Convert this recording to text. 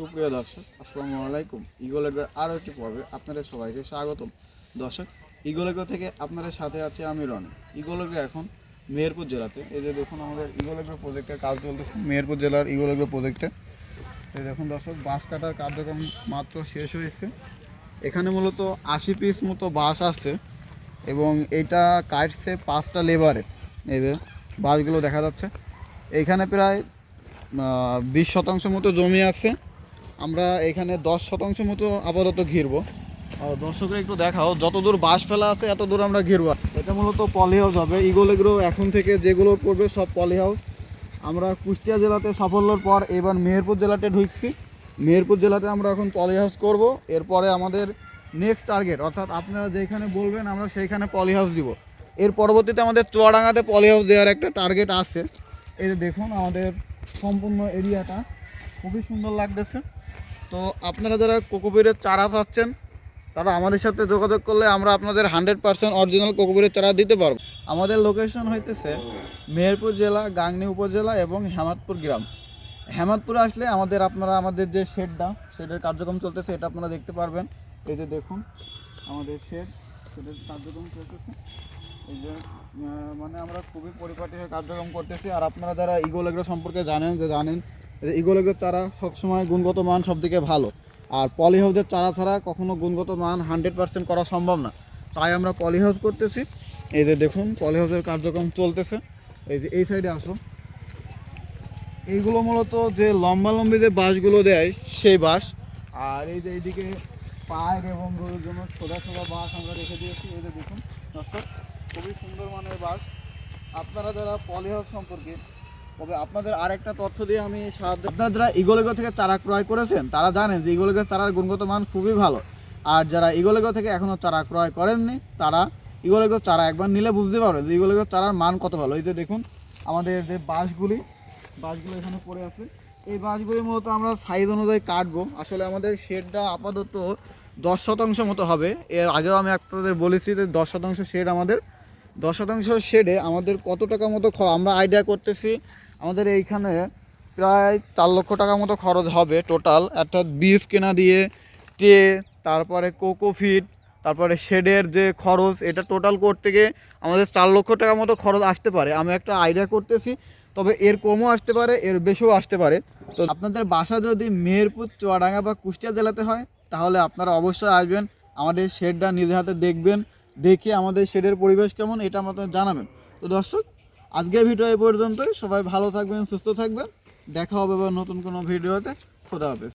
সুপ্রিয় দর্শক, আসসালামু আলাইকুম। ইগল এগ্রোর আরও একটি পর্বে আপনাদের সবাইকে স্বাগতম। দর্শক, ইগল এগ্রো থেকে আপনাদের সাথে আছে আমি রনি। ইগল এগ্রো এখন মেহেরপুর জেলাতে, এই যে দেখুন আমাদের ইগল এগ্রো প্রজেক্টের কাজ চলতেছে মেহেরপুর জেলার ইগল এগ্রো প্রজেক্টে। এই দেখুন দর্শক, বাঁশ কাটার কার্যক্রম মাত্র শেষ হয়েছে। এখানে মূলত 80 পিস মতো বাঁশ আছে এবং এটা কাটছে 5টা লেবারে। এই যে বাঁশগুলো দেখা যাচ্ছে। এইখানে প্রায় 20% মতো জমি আছে। আমরা এখানে 10% মতো আপাতত ঘিরবো। দর্শকরা একটু দেখাও, যত দূর বাঁশ ফেলা আছে এত দূর আমরা ঘিরবো। এটা মূলত পলি হাউস হবে। ইগল এগ্রো এখন থেকে যেগুলো করবে সব পলি হাউস। আমরা কুষ্টিয়া জেলাতে সাফল্যর পর এবার মেহেরপুর জেলাতে ঢুকছি। মেহেরপুর জেলাতে আমরা এখন পলি হাউস করবো। এরপরে আমাদের নেক্সট টার্গেট, অর্থাৎ আপনারা যেখানে বলবেন আমরা সেইখানে পলি হাউস দিব। এর পরবর্তীতে আমাদের চুয়াডাঙ্গাতে পলি হাউস দেওয়ার একটা টার্গেট আছে। এই যে দেখুন আমাদের সম্পূর্ণ এরিয়াটা খুবই সুন্দর লাগতেছে। তো আপনারা যারা কোকোপিটের চারা পাচ্ছেন তারা আমাদের সাথে যোগাযোগ করলে আমরা আপনাদের 100% অরিজিনাল কোকোপিটের চারা দিতে পারবো। আমাদের লোকেশন হইতেছে মেহেরপুর জেলা, গাংনী উপজেলা এবং হেমাদপুর গ্রাম। হেমাদপুরে আসলে আপনারা আমাদের যে শেডের কার্যক্রম চলতেছে এটা আপনারা দেখতে পারবেন। এই যে দেখুন আমাদের শেডের কার্যক্রম চলতেছে। এই যে মানে আমরা খুবই পরিপাটি হয়ে কার্যক্রম করতেছি। আর আপনারা যারা ইগল এগ্রো সম্পর্কে জানেন যে ইগল এগ্রোর চারা সবসময় গুণগত মান সবদিকে ভালো। আর পলি হাউসের চারা ছাড়া কখনো গুণগত মান 100% করা সম্ভব না। তাই আমরা পলি হাউস করতেছি। এই যে দেখুন পলি হাউসের কার্যক্রম চলতেছে। এই যে এই সাইডে আসো, এইগুলো মূলত যে লম্বালম্বি যে বাঁশগুলো দেয় সেই বাঁশ। আর এই যে এইদিকে পায়ের এবং গরুর জন্য ছোটা ছোটা বাঁশ আমরা রেখে দিয়েছি। এই যে দেখুন দর্শক, খুবই সুন্দর মানের বাঁশ। আপনারা যারা পলি হাউস সম্পর্কে, তবে আপনাদের আরেকটা তথ্য দিয়ে আমি সাহায্য, আপনারা যারা ইগল এগ্রো থেকে চারা ক্রয় করেছেন তারা জানেন যে ইগল এগ্রোর চারার গুণগত মান খুবই ভালো। আর যারা ইগল এগ্রো থেকে এখনও চারা ক্রয় করেননি তারা ইগল এগ্রোর চারা একবার নিলে বুঝতে পারবেন যে ইগল এগ্রোর চারার মান কত ভালো। এই যে দেখুন আমাদের যে বাঁশগুলো এখানে পড়ে আছে, এই বাঁশগুলি মূলত আমরা সাইজ অনুযায়ী কাটবো। আসলে আমাদের শেডটা আপাতত 10% মতো হবে। এর আগেও আমি আপনাদের বলেছি যে 10% শেড, আমাদের 10% শেডে আমাদের কত টাকা মতো আমরা আইডিয়া করতেছি। আমাদের এইখানে প্রায় 4 লক্ষ টাকা মতো খরচ হবে টোটাল। একটা বীজ কেনা দিয়ে ট্রে, তারপরে কোকোফিট, তারপরে শেডের যে খরচ, এটা টোটাল করতে গিয়ে আমাদের 4 লক্ষ টাকা মতো খরচ আসতে পারে। আমি একটা আইডিয়া করতেছি, তবে এর কমও আসতে পারে, এর বেশিও আসতে পারে। তো আপনাদের বাসা যদি মেহেরপুর, চুয়াডাঙ্গা বা কুষ্টিয়া জেলাতে হয় তাহলে আপনারা অবশ্যই আসবেন, আমাদের শেডটা নিজের হাতে দেখবেন, দেখে আমাদের শেডের পরিবেশ কেমন এটা আমাদের জানাবেন। তো দর্শক, আজকের ভিডিও এই পর্যন্তই। সবাই ভালো থাকবেন, সুস্থ থাকবেন। দেখা হবে নতুন কোনো ভিডিওতে। খোদা হাফেজ।